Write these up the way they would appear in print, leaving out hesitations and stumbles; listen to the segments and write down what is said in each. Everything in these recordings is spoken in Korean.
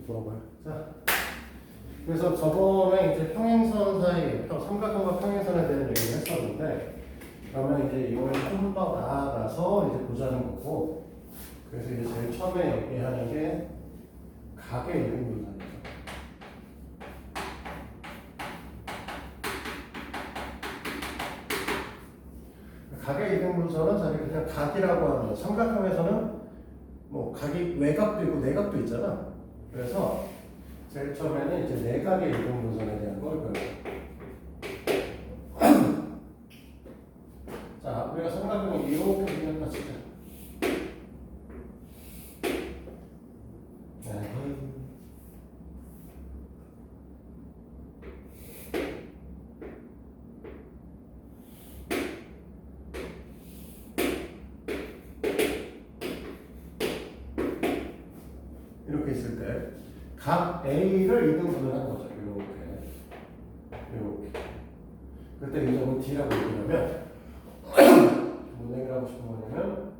물어봐요. 자, 그래서 저번에 이제 평행선 사이, 삼각형과 평행선에 대한 얘기를 했었는데, 그러면 이제 이걸 좀 더 나아가서 이제 보자는 거고, 그래서 이제 제일 처음에 얘기하는 게 각의 이등분선이죠. 각의 이등분선은 자기 그냥 각이라고 하는 거. 삼각형에서는 뭐 각이 외각도 있고 내각도 있잖아. 그래서 제일 처음에는 이제 내각의 이등분선에 대한 걸 배워요. 자, 우리가 삼각형을 이렇게 생각하 치자. 이렇게 있을 때 각 A를 이등분을 한 거죠. 이렇게. 그때 이 점은 D라고 얘기하면 뭔 얘기를 하고 싶은 거냐면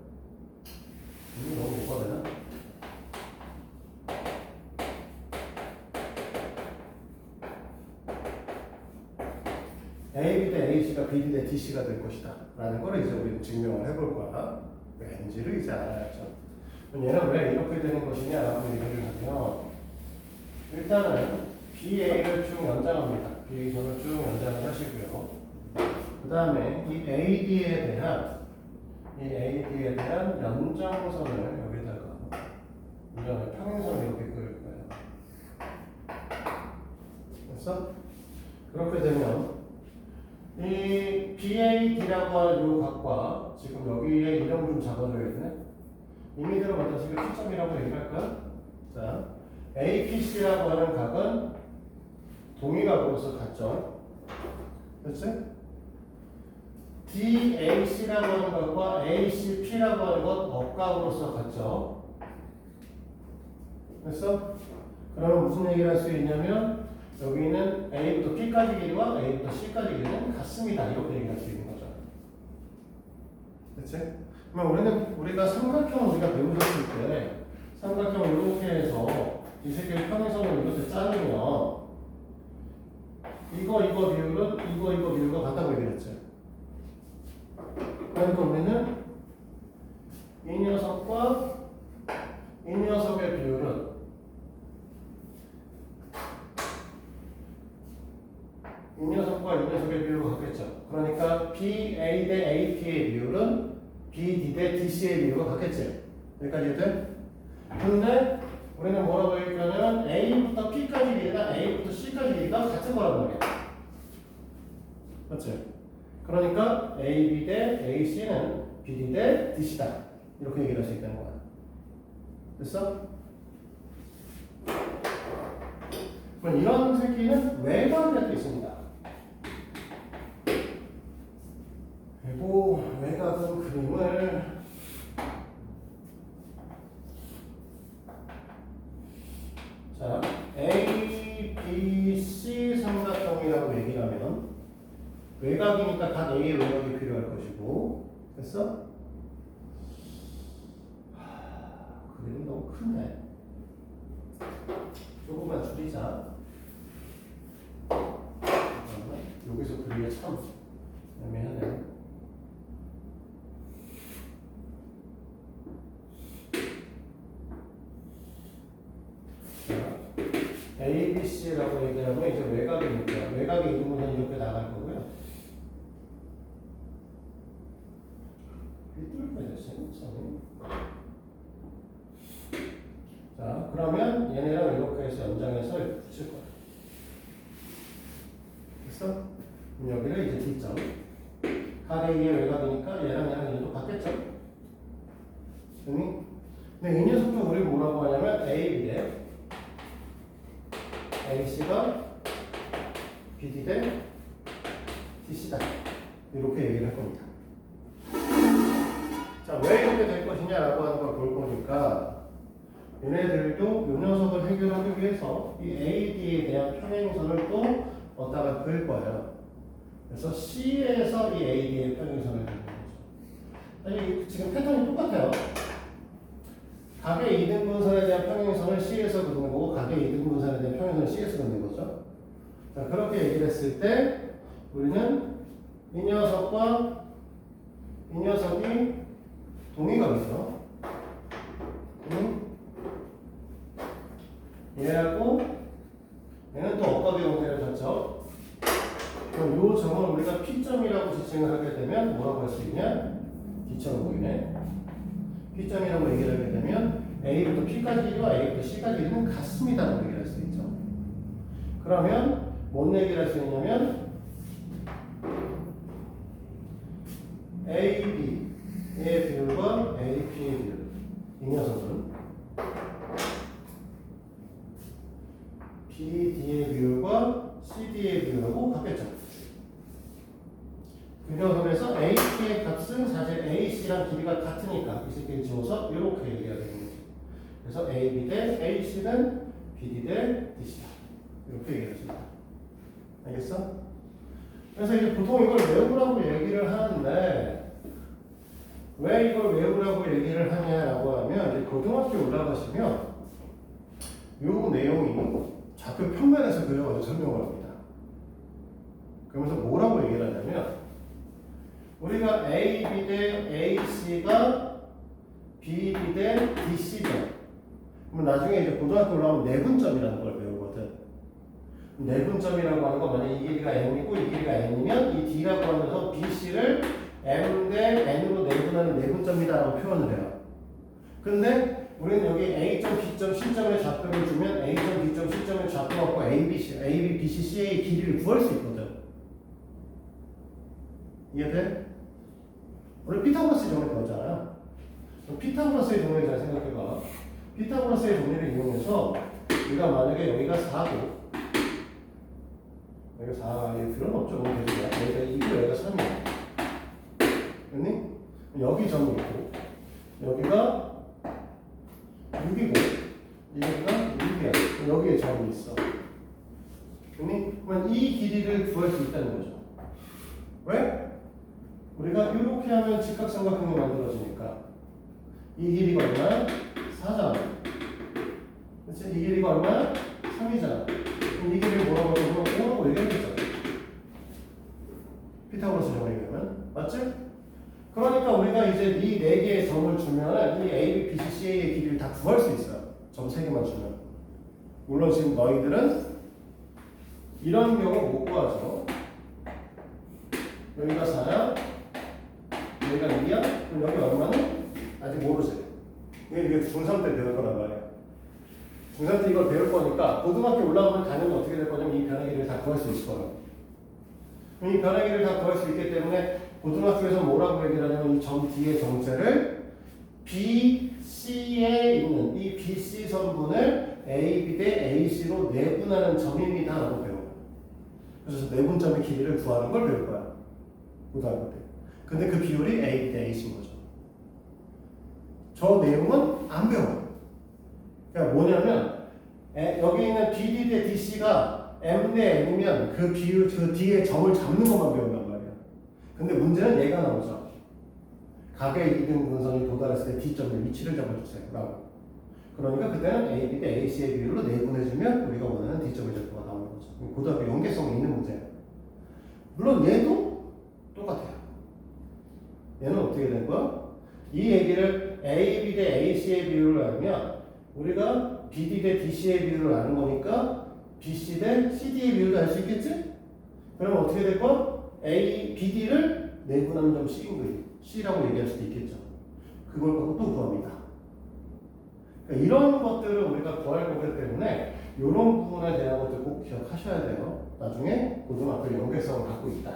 이게 너무 뭐가 되나? AB 대 AC가 BD 대 DC가 될 것이다 라는 걸 이제 우리는 증명을 해볼 거야. 왠지를 이제 알아야죠. 얘는 왜 이렇게 되는 것이냐라고 얘기를 하면 일단은 BA를 쭉 연장합니다. BA선을 쭉 연장을 하시고요. 그 다음에 이 AD에 대한 연장선을 여기다가 우리가 평행선을 이렇게 그릴 거예요. 됐어? 그렇게 되면 이 BAD라고 하는 이 각과 지금 여기에 이름 좀 잡아줘야겠네. 이미 들어봤던 지금 T점이라고 얘기할까? 자, APC라고 하는 각은 동의각으로서 같죠? 그렇지? DAC라고 하는 것과 ACP라고 하는 것 억각으로서 같죠? 됐어? 그러면 무슨 얘기를 할 수 있냐면 여기는 A부터 P까지 길이와 A부터 C까지 길이는 같습니다. 이렇게 얘기할 수 있는 거죠. 그렇지? 그러면 우리가 삼각형을 우리가 배우셨을 때 삼각형을 이렇게 해서 이 세 개의 평행선을 이렇게 짜르면 이거 비율은 이거 비율과 같다고 얘기했죠. 그러니까 우리는 이 녀석과 이 녀석의 비율은 이 녀석과 이 녀석의 비율과 같겠죠. 그러니까 BA 대 AP의 비율은 BD 대 DC의 비율과 같겠지. 여기까지 돼? 근데 우리는 뭐라고 얘기하냐면 A부터 P까지 길이가 A부터 C까지 길이가 같은 거란 말이야. 맞지? 그러니까 AB 대 AC는 BD 대 DC다. 이렇게 얘기를 할 수 있다는 거야. 됐어? 그럼 이런 새끼는 외곽이라고 있습니다. 그리고 외곽은 그림을 자, A, B, C 삼각형이라고 얘기하면 외곽이니까 각 A의 외곽이 필요할 것이고 됐어? 그림이 너무 크네. 조금만 줄이자. 여기서 그리기가 참 애매하네. ABC라고 얘기하면 이제 외곽이니까 외곽의 이등분선이 이렇게 나갈 거고요. 뚫을 거예요, 지금. 자, 그러면 얘네랑 이렇게 해서 연장해서 이렇게 붙일 거야. 됐어? 그럼 여기를 이제 D점. 각 A의 외곽이니까 얘랑 얘도 같겠죠? 근데 이 녀석도 우리 뭐라고 하냐면 AB 대 AC가 BD 대 DC다. 이렇게 얘기를 할 겁니다. 자, 왜 이렇게 될 것이냐라고 하는 걸 볼 거니까 얘네들도 이 녀석을 해결하기 위해서 이 AD에 대한 평행선을 또 얻다가 그릴 거예요. 그래서 C에서 이 AD의 평행선을 그리는 거죠. 아니, 지금 패턴이 똑같아요. 각의 이등분선에 대한 평행선을 C에서 그리는 거고 각의 C는 C에서 넣는 거죠. 자, 그렇게 얘기를 했을 때 우리는 이 녀석과 이 녀석이 동의값이죠. 얘하고 얘는 또 엇각의 관계를 갖죠. 그럼 이 점을 우리가 P점이라고 지칭을 하게 되면 뭐라고 할 수 있냐? D점을 보이네. P점이라고 얘기를 하게 되면 A부터 P까지 길이와 A부터 C까지 길이는 같습니다라고 얘기를 할 수 있죠. 그러면 뭔 얘기를 할 수 있냐면 AB의 비율과 AP의 비율, 이 녀석은 BD의 비율과 CD의 비율하고 같겠죠. 그 녀석에서 AP의 값은 사실 AC랑 길이가 같으니까 이 새끼를 지워서 이렇게 얘기해야 되는 거죠. 그래서 AB 대 AC는 BD 대 DC다. 이렇게 얘기할 수 있다. 알겠어? 그래서 이제 보통 이걸 외우라고 얘기를 하는데 왜 이걸 외우라고 얘기를 하냐라고 하면 이제 고등학교 올라가시면 요 내용이 좌표 평면에서 그려가지고 설명을 합니다. 그러면서 뭐라고 얘기를 하냐면 우리가 AB 대 AC가 BD 대 DC죠. 그럼 나중에 이제 고등학교 올라오면 내분점이라는 걸 배우거든. 내분점이라고 하는 건 만약에 이 길이가 M이고 이 길이가 N이면 이 D라고 하면서 BC를 M 대 N으로 내분하는 내분점이다라고 표현을 해요. 근데 우리는 여기 A점, B점, C점의 좌표를 주면 A점, B점, C점의 좌표 갖고 A, B, C, C의 길이를 구할 수 있거든. 이해돼? 우리 피타고라스의 정리 배웠잖아요. 피타고라스의 정리를 잘 생각해봐. 피타고라스의 정리를 이용해서 우리가 만약에 여기가 4고 여기가 4일 필요는 없죠. 여기가 2고 여기가 3이야. 됐니? 여기 점이 있고 여기가 6이고 여기가 6이야. 여기에 점이 있어. 됐니? 그러면 이 길이를 구할 수 있다는 거죠. 왜? 우리가 이렇게 하면 직각삼각형이 만들어지니까 이 길이가 얼마야? 4잖아. 그치? 이 길이가 얼마야? 3이잖아. 이 길이를 뭐라고 하면 5라고 얘기했잖아. 피타고라스 정리하면 맞지? 그러니까 우리가 이제 이 4개의 점을 주면 이 A, B, C, C의 길이를 다 구할 수 있어요. 점 3개만 주면. 물론 지금 너희들은 이런 경우 못 구하죠. 여기가 4야? 여기가 2야? 그럼 여기 얼마는? 아직 모르지. 이게 중3 때 배울 거란 말이야. 중3 때 이걸 배울 거니까 고등학교 올라오면 당연히 어떻게 될 거냐면 이 변화기를 다 구할 수 있을 거야. 이 변화기를 다 구할 수 있기 때문에 고등학교에서 뭐라고 얘기를 하냐면 이 점 D의 정체를 BC에 있는 이 BC 선분을 AB 대 AC로 내분하는 점입니다 라고 배워요. 그래서 내분점의 길이를 구하는 걸 배울 거야. 고등학교 때. 근데 그 비율이 AB 대 AC인 거죠. 저 내용은 안 배워요. 그러니까 뭐냐면 여기 있는 BD 대 DC가 M 대 N이면 그 비율, 그 D의 점을 잡는 것만 배운단 말이야. 근데 문제는 얘가 나오죠. 각의 이등 분선이 도달했을 때 D점의 위치를 잡아주세요. 라고. 그러니까 그때는 AB 대 AC의 비율로 내분해주면 우리가 원하는 D점의 좌표가 나오는 거죠. 고등학교 연계성이 있는 문제예요. 물론 얘도 똑같아요. 얘는 어떻게 된 거야? 이 얘기를 AB 대 AC의 비율을 알면 우리가 BD 대 DC의 비율을 아는 거니까 BC 대 CD의 비율도 알 수 있겠지? 그럼 어떻게 될 거야? BD를 내분하는 점 C인 거예요. C라고 얘기할 수도 있겠죠. 그걸 갖고 또 구합니다. 그러니까 이런 것들을 우리가 구할 거기 때문에 이런 부분에 대한 것들 꼭 기억하셔야 돼요. 나중에 고등학교 연계성을 갖고 있다.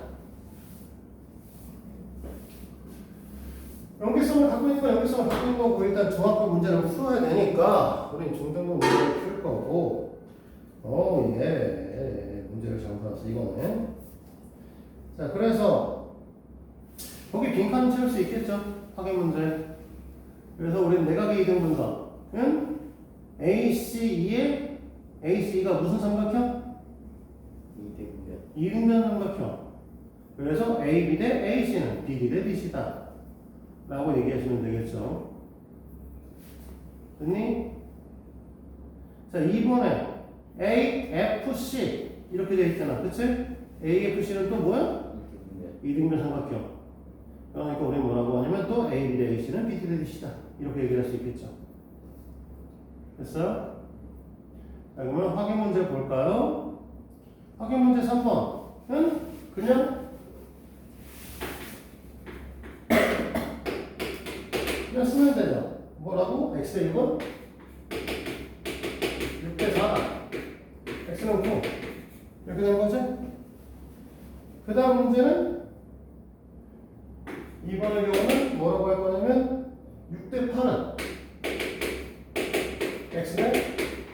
연계성을 갖고 있는 건 연계성을 갖고 있는 거고 일단 종합과 문제를 풀어야 되니까 우린 중등부 문제를 풀 거고 문제를 잘 풀었어 이거는. 자 그래서 거기 빈칸 채울 수 있겠죠 확인 문제. 그래서 우리는 내각의 이등분선은 ACE의 ACE가 무슨 삼각형? 이등변 삼각형. 그래서 AB 대 AC는 BD 대 DC다 라고 얘기하시면 되겠죠. 됐니? 자, 이번에 AFC 이렇게 되어 있잖아. 그치? AFC는 또 뭐야? 이등변 삼각형. 그러니까 우리 뭐라고 하냐면 또 A, B, A, C는 B, D, C다. 이렇게 얘기할 수 있겠죠. 됐어요? 자, 그러면 확인 문제 볼까요? 확인 문제 3번은 그냥 쓰면 되죠. 뭐라고? X의 1번 6대 4 X는 9 이렇게 된 거지? 그 다음 문제는 2번의 경우는 뭐라고 할 거냐면 6대 8은 X는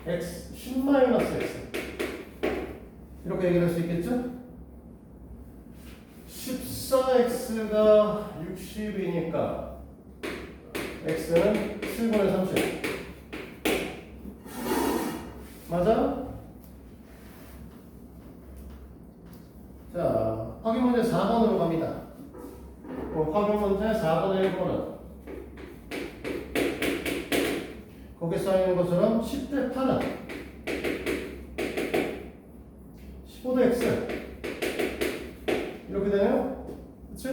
X 10-X 이렇게 얘기할 수 있겠죠? 14X가 60이니까 X는 7분의 30 맞아? 자, 확인 문제 4번으로 갑니다. 확인 문제 4번의 1번은 거기 쌓이는 것처럼 10대 8은 15대 X 이렇게 되네요? 그치?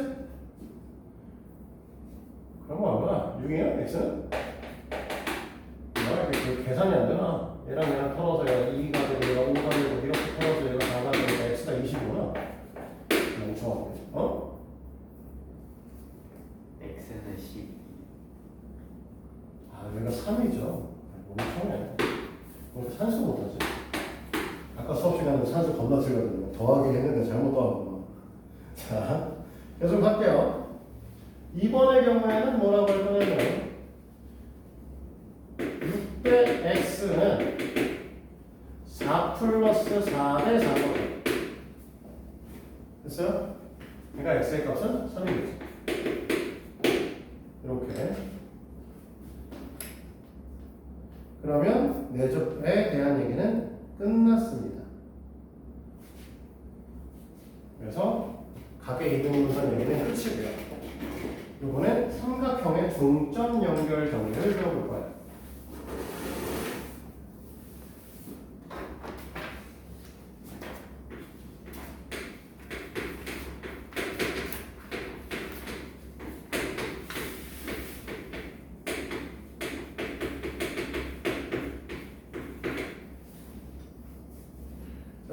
그럼 얼마나? 6이에요? X는? 이렇게 계산이 안 되나? 얘랑 얘랑 털어서 얘가 2가 되고 얘가 5가 되고 이렇게 털어서 얘가 4가 되니까 X가 20이구나. 멍청하게. 어? X는 12. 아, 얘가 3이죠. 멍청해. 왜 산수 못하지? 아까 수업 시간에 산수 겁나 틀거든요. 더하기 했는데 잘못 더하고. 자, 계속 할게요. 2번의 경우에는 뭐라고 할 거냐면 6대 X는 4 플러스 4대 4거든요. 됐어요? 그러니까 X의 값은 3이겠죠. 이렇게. 그러면 내접에 대한 얘기는 끝났습니다. 그래서 각의 이등분선 얘기는 끝이고요. 이번엔 삼각형의 중점 연결 정리를 배워볼 거예요.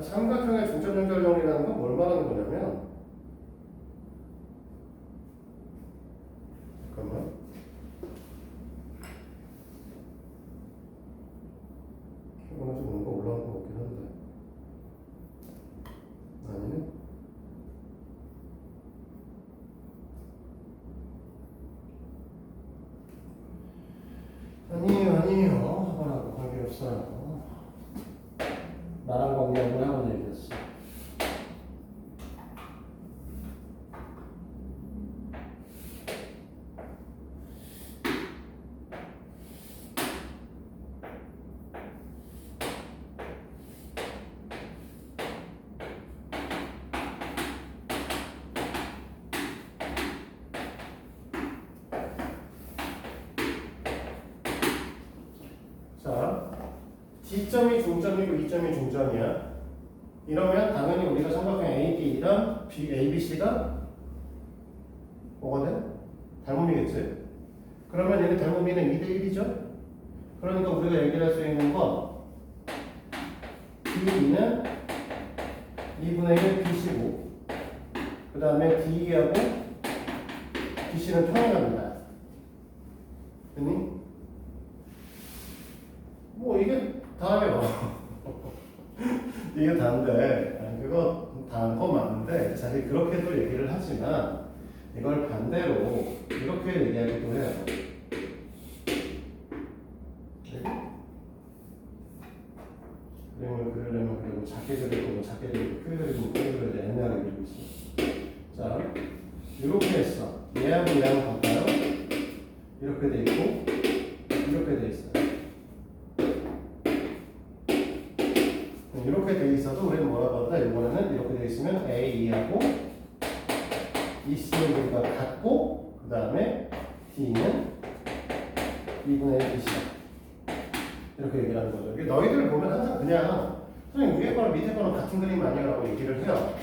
삼각형의 중점 연결 정리라는 건 뭘 말하는 거냐면, 잠깐만. 오늘 좀 뭔가 올라온 거 같긴 한데. 아니네. 아니에요. 하거라고 관계없어요. 나랑 관계하고 하는 얘기였어. 자, D점이 중점이고 E점이 중점이야. 이러면 당연히 우리가 삼각형 AD랑 ABC가 뭐거든? 닮음이겠지? 그러면 얘는 닮음이는 2대1이죠? 그러니까 우리가 얘기할 수 있는 건 D2는 2분의 1 BC고 그 다음에 D2하고 BC는 평행합니다. 됐니? 뭐 이게 다음에 봐. 이게 다인데 그거 다한 거 맞는데 사실 그렇게도 얘기를 하지만 이걸 반대로 이렇게 얘기하기도 해요. 그림을 그리려면 그리고 작게 그리고 작게 그리고 크게 그리고 크게 그리고 애매하게 그리고 있어. 자, 이렇게 했어. 얘하고 얘하고 바꿔요. 이렇게 돼 있고 이렇게 돼 있어요. 이렇게 돼 있어도 우리는 뭐라고 한다? 이번에는 이렇게 돼 있으면 A, E하고 EC의 길이가 같고 그 다음에 D는 2분의 1 BC다. 이렇게 얘기를 하는 거죠. 이게 너희들 보면 항상 그냥 선생님 위에 거랑 밑에 거랑 같은 그림 아니라고 얘기를 해요.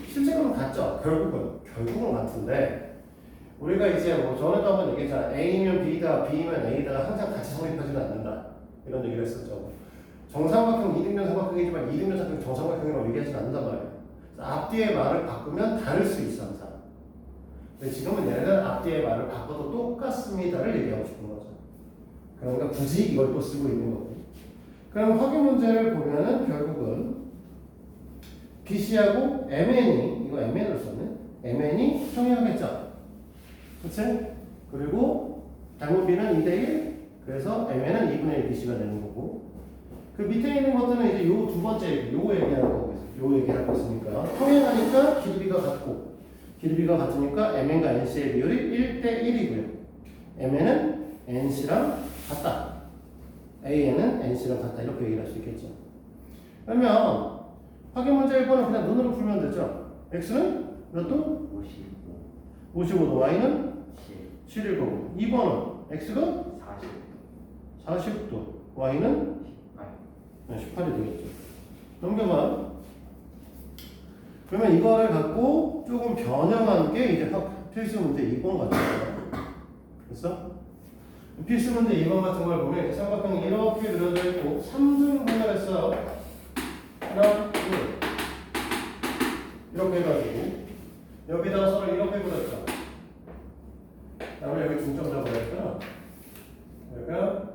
실제로는 같죠. 결국은 같은데 우리가 이제 뭐 전에도 한번 얘기했잖아. A면 B다, B면 A다가 항상 같이 성립하지는 않는다. 이런 얘기를 했었죠. 정삼각형, 이등변 삼각형이지만 이등변 삼각형 정삼각형이라고 얘기하지는 않는단 말이에요. 앞뒤의 말을 바꾸면 다를 수 있어 항상. 근데 지금은 얘네는 앞뒤의 말을 바꿔도 똑같습니다를 얘기하고 싶은 거죠. 그러니까 굳이 이걸 또 쓰고 있는 거고. 그럼 확인 문제를 보면은 결국은 BC하고 MN이, 이거 MN으로 썼네? MN이 평행하겠죠? 그치? 그리고 당분 B는 2대1, 그래서 MN은 2분의 1 BC가 되는 거고, 그 밑에 있는 것들은 이제 요 두 번째, 요 얘기하는 거고, 요 얘기하고 있으니까, 평행하니까 길이가 같고, 길이가 같으니까 MN과 NC의 비율이 1대1이고요. MN은 NC랑 같다. AN은 NC랑 같다. 이렇게 얘기를 할 수 있겠죠. 그러면, 확인 문제 1번은 그냥 눈으로 풀면 되죠. X는 몇 도? 55도. Y는 7일 거고. 2번은 X가 40도. Y는 18이 되겠죠. 넘겨봐. 그러면 이거를 갖고 조금 변형한 게 이제 필수 문제 2번 같은 거예요. 됐어? 필수 문제 2번 같은 걸 보면 이제 삼각형이 이렇게 그려져 있고 3등분을 했어요. 하나, 둘. 이렇게 해가지고 여기다가 서로 이렇게 그렸죠. 다음에 여기 중점 잡아야 했잖아. 여기가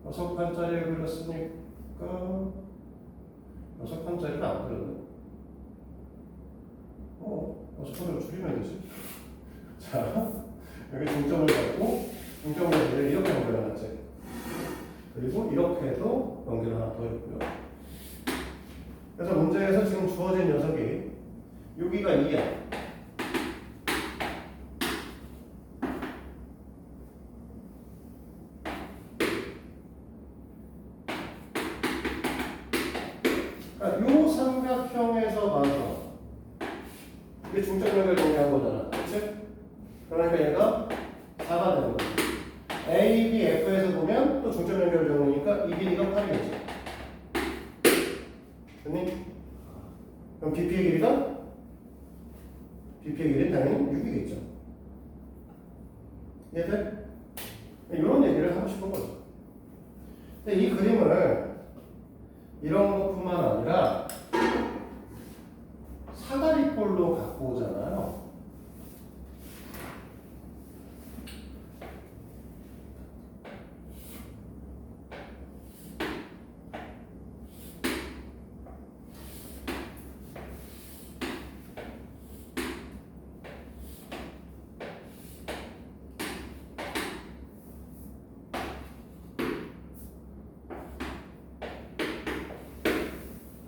6판짜리를 그렸으니까 6판짜리를 안 그렸네. 6판을 줄이면 되지. 자, 여기 중점을 잡고 중점을 이렇게 연결해놨지. 그리고 이렇게도 연결 하나 더 있고요. 그래서 문제에서 지금 주어진 녀석이 여기가 2야. 그러니까 요 삼각형에서 봐서 이게 중점 연결 정리한 거잖아. 그치? 그러니까 얘가 4가 되는 거야. A, B, F에서 보면 또 중점 연결 정리니까 이 길이가 8이겠지. 됐니? 그럼 BP의 길이가? BP의 길이는 당연히 6이겠죠. 이해돼? 이런 얘기를 하고 싶은 거죠. 근데 이 그림을 이런 것뿐만 아니라 사다리꼴로 갖고 오잖아요.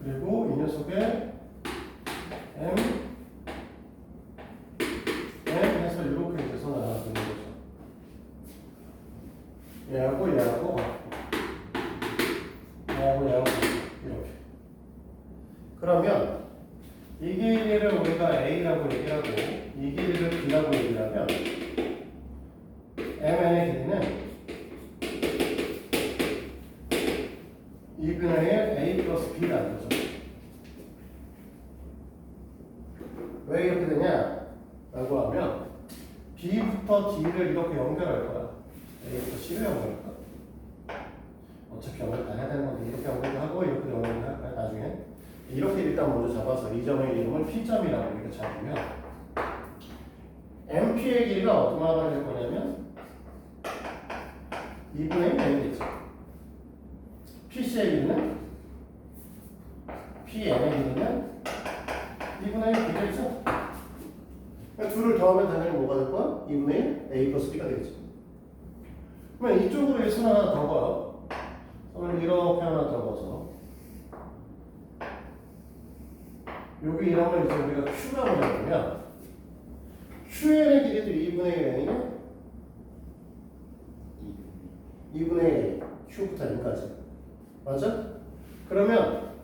그리고 이 녀석의 M 해서 이렇게 이제 선 하나 그는 거죠. 얘하고 얘하고 이렇게. 그러면 이 길이를 우리가 A라고 얘기하고 이 길이를 B라고 얘기하면 MN의 길이는 2분의 1 A 플러스 B라는 거죠. 왜 이렇게 되냐? 라고 하면 B부터 D를 이렇게 연결할 거야. A부터 C를 연결할 거야. 어차피 연결 다 해야 되는 건데 이렇게 연결하고 이렇게 연결할 거야. 나중에 이렇게 일단 먼저 잡아서 이 점의 이름을 P점이라고 이렇게 잡으면 MP의 길이가 얼마나 될 거냐면 2분의 1 되겠죠. PC의 길이는 PM의 길이는 2분의 1 되겠죠. 그러니까 둘을 더하면 당연히 뭐가 될 거야? 2분의 1 A 플러스 B가 되겠죠. 그러면 이쪽으로 이 선 하나 더 봐요. 선을 이렇게 하나 더 봐서 여기 이런 걸 이제 우리가 Q라고 해보면 QN의 길이도 2분의 1 N이면 2분의 1 Q부터 N까지 맞아? 그러면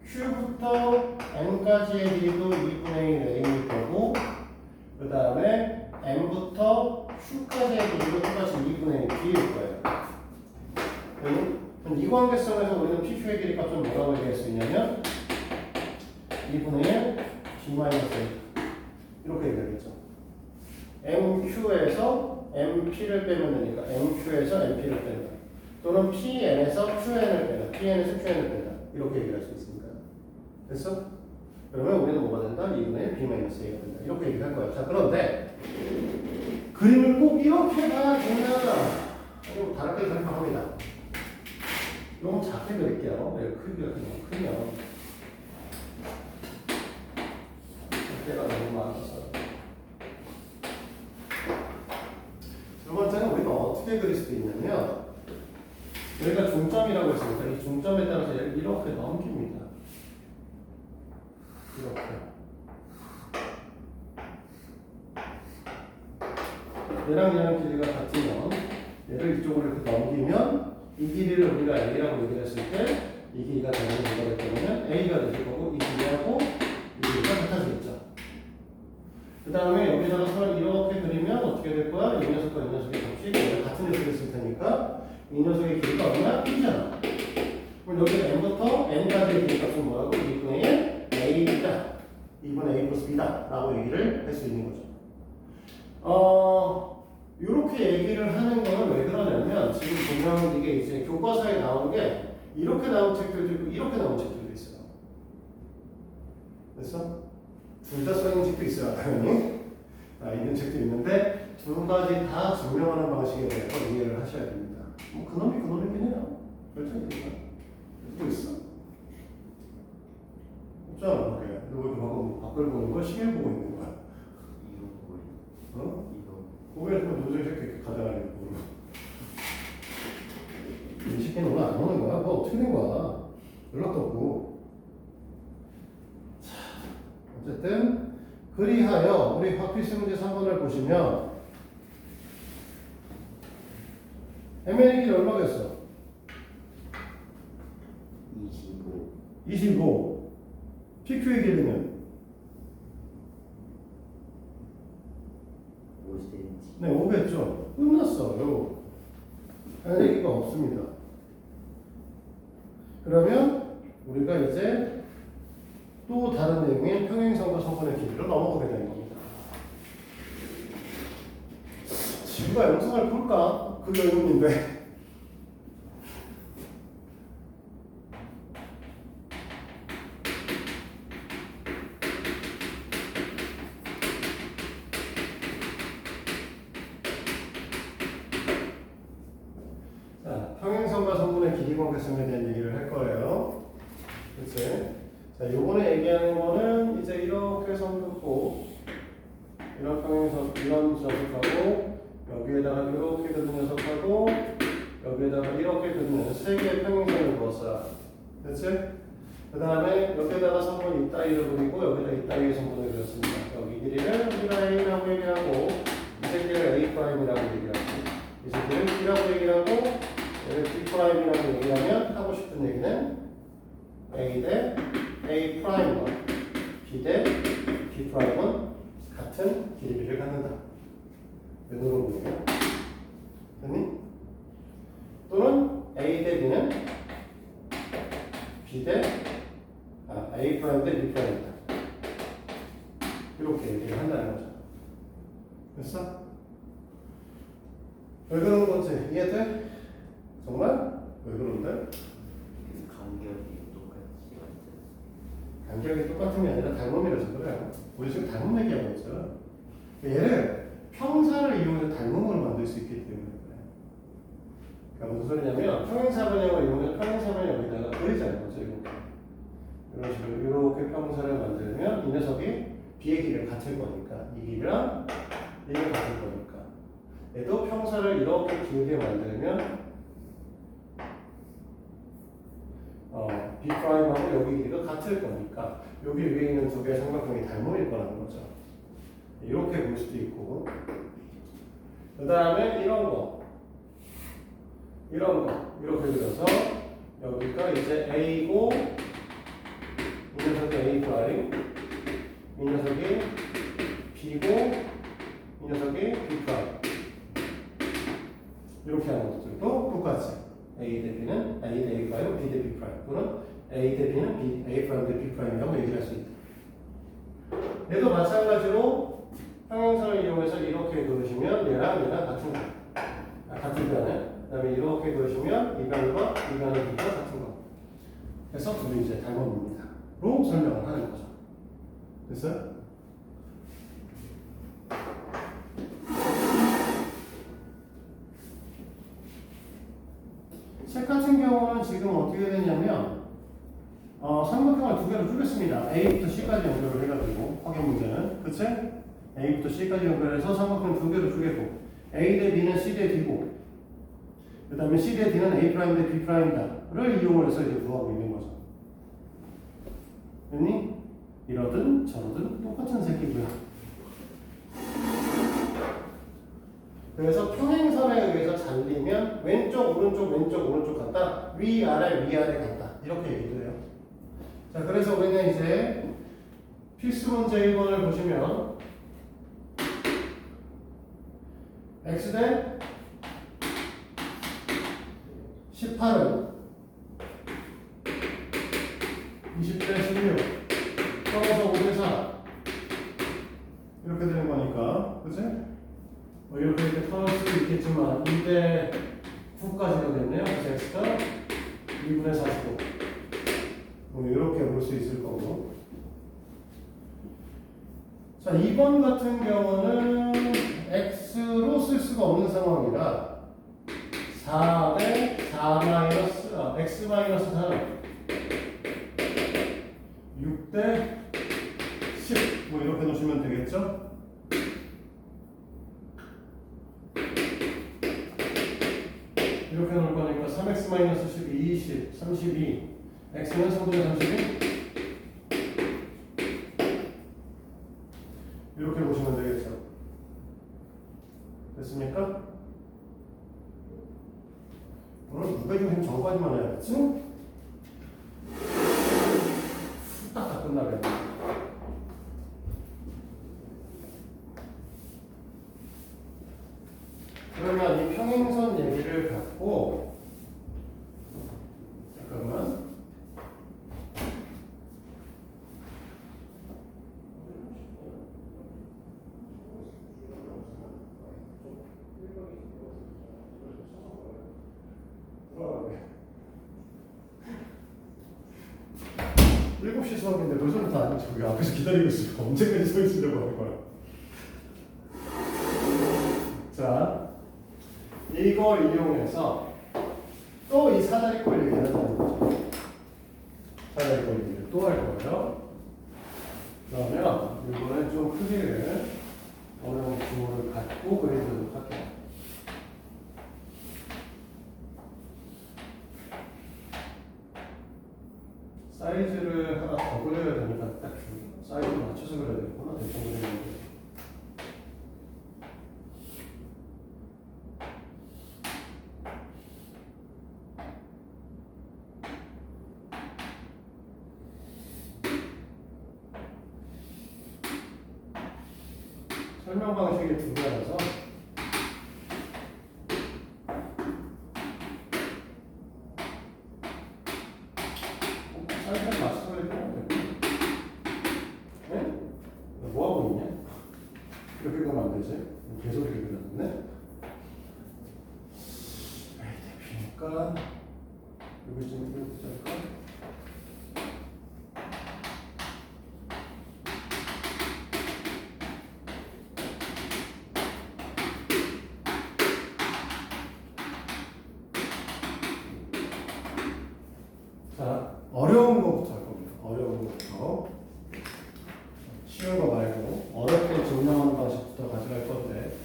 Q부터 N까지의 길이도 2분의 1 N일 거고 그 다음에 N부터 Q까지의 길이도 똑같이 2분의 1 B일 거예요. 그럼 이 관계성에서 우리는 PQ의 길이 값은 뭐라고 2분의 1 B 마이너스 A 이렇게 얘기하겠죠. MQ에서 MP를 빼면 되니까 MQ에서 MP를 뺀다. 또는 PN에서 QN을 빼다. PN에서 QN을 빼다. 이렇게 얘기할 수 있습니다. 됐어? 그러면 우리는 뭐가 된다? 2분의 1 B 마이너스 A가 된다. 이렇게 얘기할 거야. 자, 그런데 그림을 꼭 이렇게 봐야 되나? 아니면 다르게 설명합니다. 너무 작게 그릴게요. 네, 크기가 그냥 크면 때가 너무 많아서. 두 번째는 우리가 어떻게 그릴 수도 있냐면 여기가 중점이라고 했으니까 이 중점에 따라서 얘를 이렇게 넘깁니다. 이렇게. 얘랑 얘랑 길이가 같으면 얘를 이쪽으로 이렇게 넘기면 이 길이를 우리가 A라고 얘기를 했을 때 이 길이가 되는 거기 때문에 A가 되실 거고 이 길이하고 이 길이가 같아지겠죠. 그 다음에 여기다가 선을 이렇게 그리면 어떻게 될 거야? 이 녀석과 이 녀석의 값이 얘가 같은 녀석이 있을 테니까 이 녀석의 길이가 얼마나 B잖아. 그럼 여기 N부터 N까지의 길이 값은 뭐라고? 2분의 1 A다. 2분의 A 플러스 B다. 라고 얘기를 할 수 있는 거죠. 이렇게 얘기를 하는 거는 왜 그러냐면 지금 보면 이게 이제 교과서에 나온 게 이렇게 나온 책들도 있고 이렇게 나온 책들도 있어요. 그래서 둘 다 써있는 책도 있어요. 당연히 있는 책도 있는데 두 가지 다 증명하는 방식에 대해서 이해를 하셔야 됩니다. 뭐 그놈이긴 해요. 결정이니까. 또 있어. 없잖아. 그게. 너 왜 방금 밖을 보는 거야? 시계 보고 있는 거야? 이거 보고 어? 이거 고개를 좀 도저히 이렇게 가져가려고. 이 시계는 오늘 안 오는 거야? 뭐 어떻게 된 거야? 연락도 없고. 자, 어쨌든 그리하여 우리 박필수 문제 3번을 보시면 MN의 길이 얼마겠어? 25 25. PQ의 길이는? 5cm 네, 5겠죠. 끝났어요. 할 얘기가 없습니다. 그러면 우리가 이제 또 다른 내용인 평행선과 성분의 길이로 넘어가게 되는 겁니다. 지구가 영상을 볼까? 그 의문인데. 자, 평행선과 성분의 길이 관계성에 대한 얘기를 할 거예요. 그치? 자, 요번에 얘기하는 거는 이제 이렇게 선 긋고 이런 평행선, 이런 녀석하고 여기에다가 이렇게 긋는 녀석하고 여기에다가 이렇게 긋는 세 개의 평행선을 그었어요. 그치? 그 다음에 여기에다가 성분 이따위를 그리고 여기다 이따위의 성분을 그렸습니다. 여기 길이를 우리가 A라고 얘기하고 이 새끼를 A'이라고 얘기하고 이 새끼를 B라고 얘기하고 얘를 B'이라고 얘기하면 하고 싶은 얘기는 A 대 A'과 B 대 B'은 같은 길이를 갖는다. 왜 물어보냐? 됐니? 또는 A 대 B는 B 대 A 대 B'이다. 이렇게 얘기를 한다는 거죠. 됐어? 왜 그러는 건지 이해돼? 정말? 왜 그런데? 간격이 똑같이 간격이 똑같은 게 아니라 닮음이라서 그래요. 우리 지금 닮음 얘기하고 있잖아. 얘를 평사를 이용해서 닮음으로 만들 수 있기 때문에 그래. 그러니까 무슨 소리냐면 평행사변형을 이용해서 평행사변형 여기다가 그리자는 거죠. 이렇게. 이런 식으로 이렇게 평사를 만들면 이 녀석이 B의 길이를 같을 거니까 이 길이랑 얘가 같을 거니까 얘도 평사를 이렇게 길게 만들면 B'하고 여기 길이가 같을 거니까 여기 위에 있는 두 개의 삼각형이 닮음일 거라는 거죠. 이렇게 볼 수도 있고 그 다음에 이런 거 이렇게 그려서 여기가 이제 A고 이 녀석이 A 프라임 이 녀석이 B고 이 녀석이 B 프라임 이렇게 하는 것들도 똑같이 A 대 B는 A 대 A 프라임, B 대 B 프라임 또는 A 대 B는 A 프라임 대 B 프라임이라고 얘기할 수 있다. 얘도 마찬가지로 평행선을 이용해서 이렇게 그으시면 얘랑 같은 거. 같은 변에. 그 다음에 이렇게 그으시면 이 변과 이 변의 길이가 같은 거. 그래서 둘이 이제 닮음입니다. 로 설명을 하는 거죠. 됐어요? 책 같은 경우는 지금 어떻게 되냐면 삼각형을 두 개로 줄였습니다. A부터 C까지 연결을 해가지고 확인 문제는 그치? A부터 C까지 연결해서 삼각형 두 개로 줄이고 A 대 B는 C 대 D고 그 다음에 C 대 D는 A' 대 B'다를 이용을 해서 이제 구하고 있는 거죠. 됐니? 이러든 저러든 똑같은 새끼고요. 그래서 평행선에 의해서 잘리면 왼쪽 오른쪽 같다. 위아래 같다. 이렇게 얘기도 해요. 자, 그래서 우리는 이제 필수 문제 1번을 보시면 x 대 18은 20대 16 써서 5대4 이렇게 되는 거니까 그치? 이렇게 풀 수도 있겠지만 2대 9까지 되겠네요. 그래서 x가 2분의 45 이렇게 볼 수 있을 거고. 자, 2번 같은 경우는 x로 쓸 수가 없는 상황이라 4 대 4 마이너스 x 마이너스 4는 6 대 10 이렇게 놓으시면 되겠죠? 이렇게 놓을 거니까 3x 마이너스 12, 20, 32 x는 3분의 32 이렇게 보시면 되겠죠. 됐습니까? 오늘 무게중심 저거까지만 해야겠지? 후딱 다 끝나겠네. 그러면 이 평행선 얘기를 갖고 잠깐만 일곱 시 수업인데 벌써부터 안 저기 앞에서 기다리고 있어요. 언제까지 서 있으려고 하는 거야? 자, 이걸 이용해서 또 이 사다리꼴 얘기를 한다는 거죠. 사다리꼴 얘기를 또 할 거예요. 그러면 이번엔 좀 크기를 어려운 구호를 갖고 그리도록 할게요. 사이즈를 하나 더 그려야 되니까 딱 사이즈 맞춰서 그려야 되겠구나. 대충 그리는데. 설명 방식이 두 개라서 사이즈를 맞춰서 그릴 필요는 없네. 네? 뭐 하고 있냐? 이렇게 그리면 안 되지? 계속 이렇게 그렸네. 대피니까 여기 좀 이렇게 잘까? 자, 어려운 거부터 할 겁니다. 어려운 거부터. 쉬운 거 말고 어렵게 증명하는 방식부터 가져갈 건데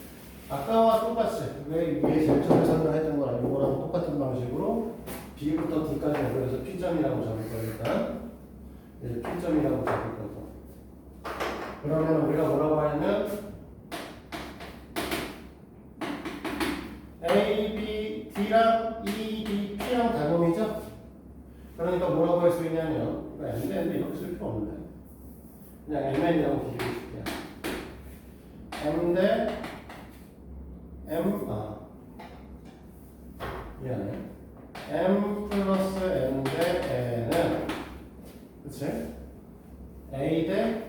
아까와 똑같이 왜 위에 제일 처음에 설명했던 거랑 이거랑 똑같은 방식으로 B부터 D까지 연결해서 P점이라고 적을 거니까 이제 P점이라고 적을 거고 그러면 우리가 뭐라고 하냐면 A, B, D랑 E, B, P랑 닮음이죠? 그러니까 뭐라고 할 수 있냐면 이거 M인데 이렇게 쓸 필요 없는데 그냥 MN이라고 기억해줄게요. M 대 M 미안해. M 플러스 N 대 N은 그치? A 대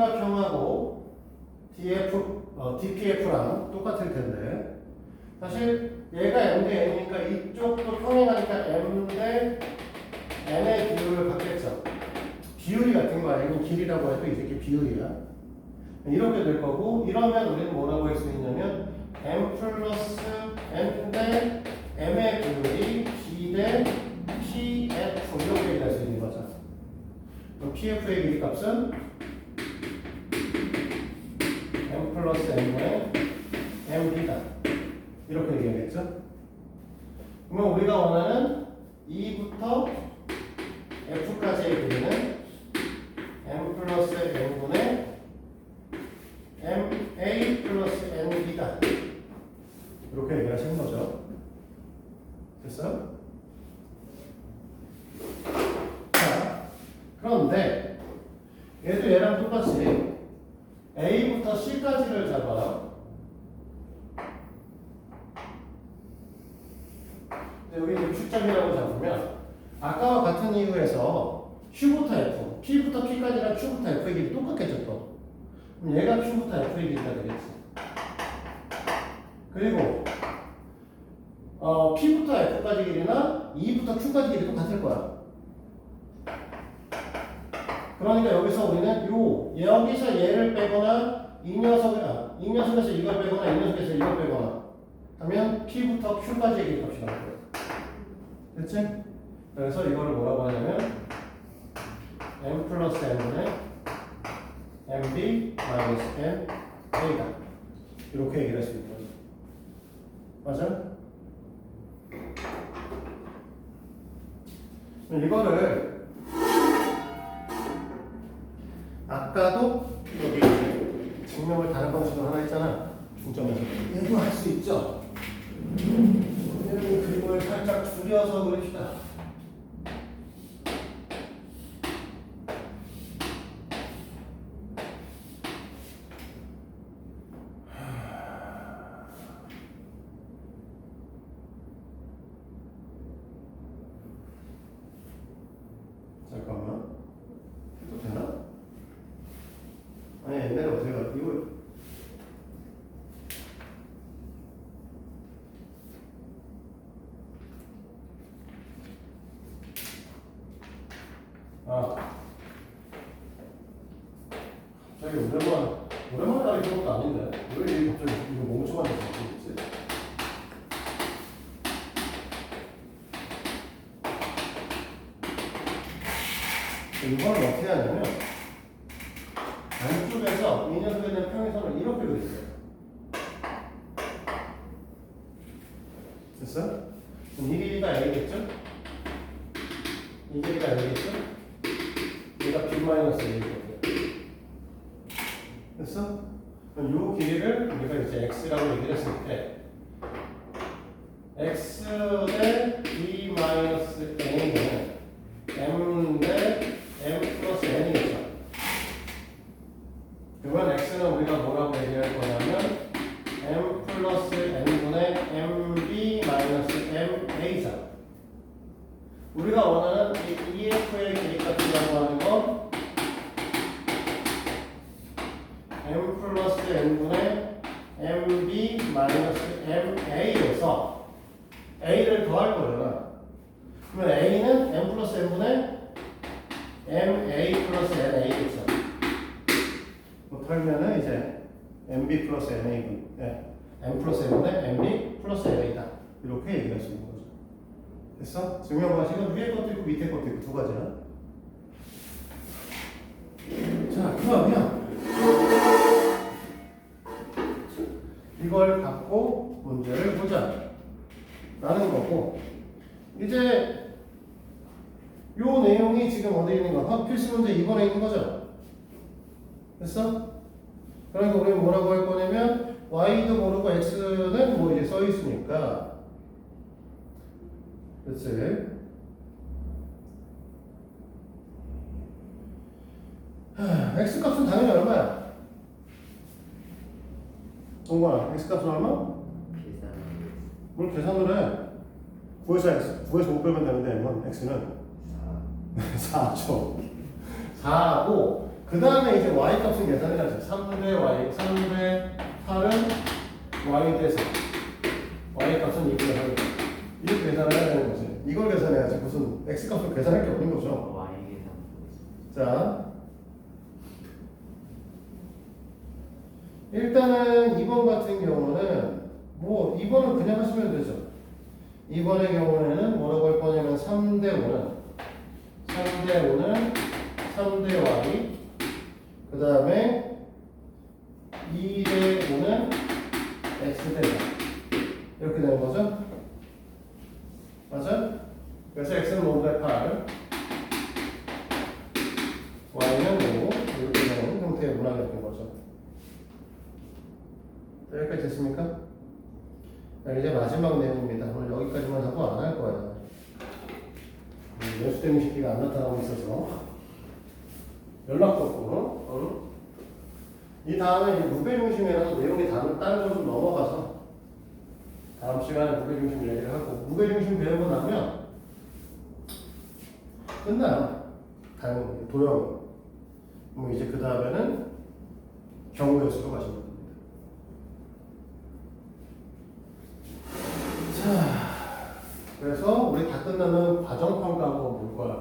삼각형하고 DPF랑 똑같을 텐데 사실 얘가 M 대 N이니까 이쪽도 평행하니까 M 대 N의 비율을 갖겠죠. 비율이 같은 거야. N이 길이라고 해도 이 새끼 비율이야. 이렇게 될 거고 이러면 우리는 뭐라고 할 수 있냐면 M 플러스 N 대 M의 비율이 B 대 PF 이렇게 얘기할 수 있는 거죠. 그럼 PF의 길이 값은 M 플러스 N의 MB다. 이렇게 얘기하겠죠? 그러면 우리가 원하는 2부터 F까지의 길이는 M 플러스 N분의 MA 플러스 NB다. 이렇게 얘기하시는 거죠. 됐어요? 자, 그런데 얘도 얘랑 똑같이 A부터 C까지를 잡아. 여기 Q점이라고 잡으면 아까와 같은 이유에서 Q부터 F, P부터 P까지랑 Q부터 F의 길이 똑같겠죠 또. 그럼 얘가 Q부터 F의 길이가 되겠지. 그리고 P부터 F까지 길이나 E부터 Q까지 길이도 같을 거야. 그러니까 여기서 우리는 여기서 얘를 빼거나 이 녀석에서 이걸 빼거나 이 녀석에서 이걸 빼거나 하면 P부터 Q까지의 길이 값이 나올 거야. 됐지? 그래서 이거를 뭐라고 하냐면 M 플러스 N분의 MB 마이너스 MA다. 이렇게 얘기를 할 수 있는 거죠. 맞아? 이거를 아까도 여기 증명을 다른 방식으로 하나 했잖아. 중점에서 얘도 할 수 있죠. 그림을 살짝 줄여서 그립시다. 잠깐만. 또 되나? 아니 옛날에 어떻게 가? 이거 갑자기 오랜만에 나를 그런 것도 아닌데 왜 이게 갑자기 이거 멍청한 데서 있지? 이거를 어떻게 하냐면 안쪽에서 이 녀석에 대한 평행선을 이렇게 그리세요. 됐어? 그럼 이 길이가 A겠죠? 이 길이가 A겠죠? 얘가 B-A거든요. 됐어? 그럼 이 길이를 우리가 이제 X라고 얘기를 했을 때 X 대 B-N은 M 대 M 플러스 N이겠죠? 그러면 X는 우리가 뭐라고 얘기할 거냐면 M 플러스 N분의 MB 마이너스 MA죠. 우리가 원하는 이 EF의 길이값이라고 하는 건 M 플러스 N분의 MB 마이너스 MA에서 A를 더할 거잖아. 그러면 A는 M 플러스 N분의 MA 플러스 NA겠죠. 뭐 털면은 이제 MB 플러스 NA분, M 플러스 N분의 MB 플러스 NA다. 이렇게 얘기할 수 있는 거죠. 됐어? 증명 방식은 위에 것도 있고 밑에 것도 있고 두 가지야. 자, 그러면 이걸 갖고 문제를 보자 라는 거고, 이제 요 내용이 지금 어디에 있는 거야? 필수 문제 2번에 있는 거죠? 됐어? 그러니까 우리는 뭐라고 할 거냐면 y도 모르고 x는 뭐 이제 써 있으니까, 그렇지? x 값은 당연히 얼마야? 동건아, x 값은 얼마? 뭘 계산을 해? 9에서 5 빼면 되는데 x는 4죠. 4하고 그 다음에 이제 y 값은 계산해야지. 3대 y, 3대 8은 y 대 4. y 값은 2분의 3. 이렇게 계산을 해야 되는 거지. 이걸 계산해야지. 무슨 x 값을 계산할 게 없는 거죠. Y 계산. 자, 일단은 2번 같은 경우는 뭐 2번은 그냥 하시면 되죠. 2번의 경우에는 뭐라고 할 거냐면 3대 5는 3대 y, 그 다음에 2대 5는 x대 4 이렇게 되는 거죠. 맞아? 그래서 x는 5대 8, y는 5 이렇게 되는 형태의 문항이 되는 거죠. 여기까지 됐습니까? 자, 이제 마지막 내용입니다. 오늘 여기까지만 하고 안 할 거예요. 연수된 식기가 안 나타나고 있어서 연락도 없고, 이 다음에 이제 무게중심이라서 내용이 다른 걸 좀 넘어가서 다음 시간에 무게중심 얘기를 하고, 무게중심 배우고 나면 끝나요. 다른 도형. 뭐 이제 그 다음에는 경우연수로 가시면 됩니다. 자, 그래서 우리 다 끝나면 과정평가 한번 볼 거야.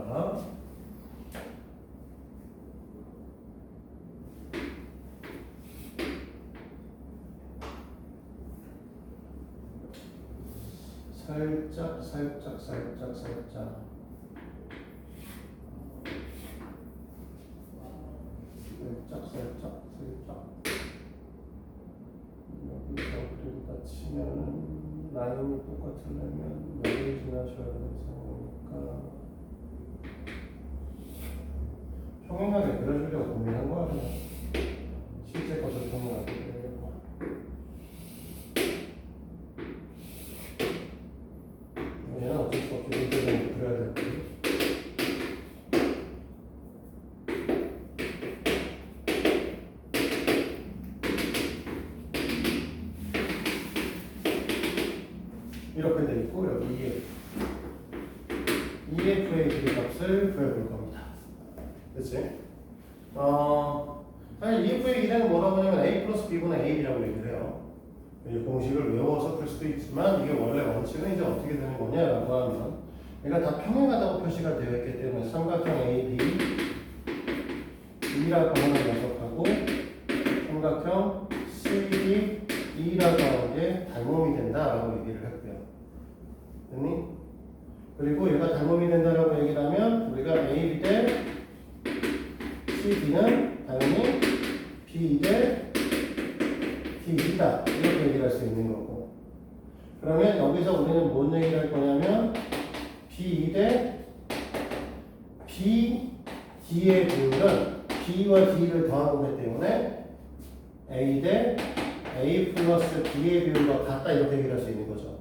살짝. 여기서 그림다 치면은 라인이 똑같으려면 여기를 지나셔야 되는 상황이니까 평행하게 그려주려고 고민한 거야 그냥. 실제 것을 평행하게 그리려고. 얘는 어쩔 수 없이 일대적으로 그려야 될 거지. 이렇게 돼 있고 여기 EF의 길이값을 구해볼 겁니다. 그치? 사실 EF의 길이는 뭐라고 하냐면 A 플러스 B분의 AB라고 얘기를 해요. 이 공식을 외워서 풀 수도 있지만 이게 원래 원칙은 이제 어떻게 되는 거냐라고 하면 얘가 다 평행하다고 표시가 되어 있기 때문에 삼각형 AB E라고 하는 녀석하고 삼각형 CD E라고 하는 게 닮음이 된다라고 얘기를 했고요. 됐니? 그리고 얘가 닮음이 된다라고 얘기를 하면 우리가 AB 대 CD는 당연히 B 대 DE다 이렇게 얘기를 할 수 있는 거고, 그러면 여기서 우리는 뭔 얘기를 할 거냐면 B 대 B, D의 비율은 B와 D를 더하는 거기 때문에 A 대 A 플러스 B의 비율과 같다 이렇게 얘기를 할 수 있는 거죠.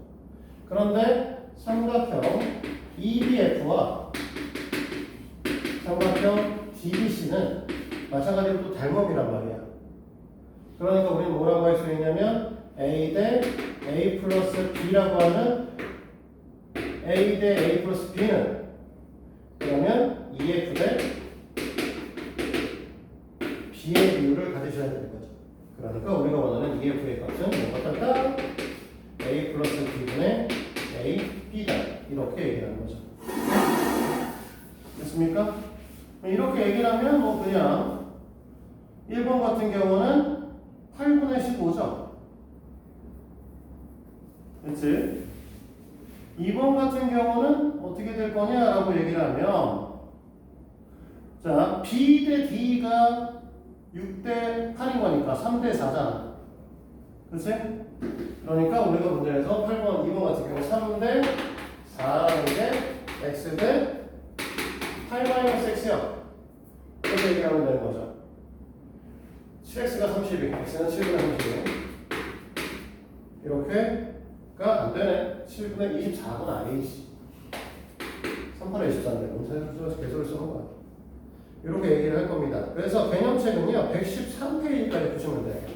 그런데 삼각형 EBF와 삼각형 DBC는 마찬가지로 또 닮음이란 말이야. 그러니까 우리는 뭐라고 할 수 있냐면 A 대 A 플러스 B라고 하는 A 대 A 플러스 B는 그러면 EF 대 B의 비율을 가지셔야 되는 거죠. 그러니까 우리가 원하는 EF의 값은 뭐가 같다? A 플러스 B분의 A, B다. 이렇게 얘기하는 거죠. 됐습니까? 이렇게 얘기를 하면 뭐 그냥 1번 같은 경우는 8분의 15죠. 그치? 2번 같은 경우는 어떻게 될 거냐라고 얘기를 하면 자, B 대 D가 6대 8인 거니까 3대 4잖아. 그치? 그러니까 우리가 문제에서 8번, 2번 같은 경우 3대 4라는 게 X 대 8-X야. 이렇게 얘기하면 되는 거죠. 7X가 32, X는 7분의 32. 이렇게가 안 되네. 7분의 24는 아니지. 3분의 24인데 너무 세수에서 계속을 쓰는 거야. 이렇게 얘기를 할 겁니다. 그래서 개념책은요 113페이지까지 보시면 돼요.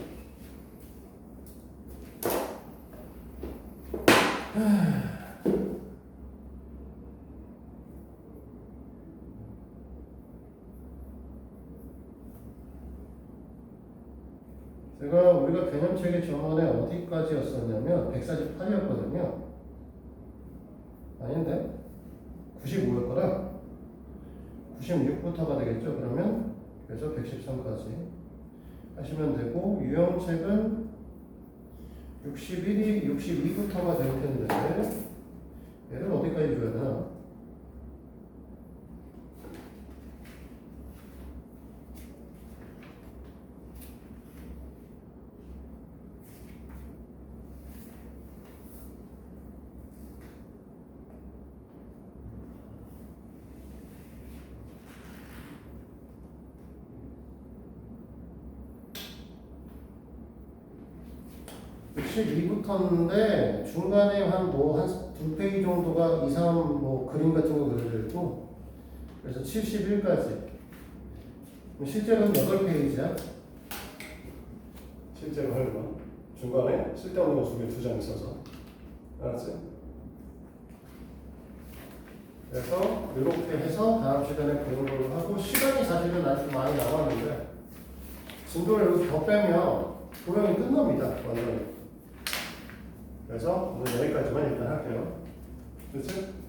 우리가 개념체계 전에 어디까지였었냐면 148이었거든요. 아닌데? 95였거나 96부터가 되겠죠. 그러면 그래서 113까지 하시면 되고 유형책은 62부터가 될 텐데 얘를 어디까지 줘야 되나? 한 62부터인데 중간에 한 두 페이지 정도가 2, 3 뭐 그림 같은 거 그려져 있고 그래서 71까지 실제로는 8페이지야. 실제로 하는 거 중간에 쓸데없는 거 속에 2장 있어서 알았지? 그래서 이렇게 해서 다음 시간에 공부를 하고 시간이 사실은 아직 많이 남았는데 진도를 여기 더 빼면 도형이 끝납니다. 완전히. 그래서 오늘 여기까지만 일단 할게요. 그렇지?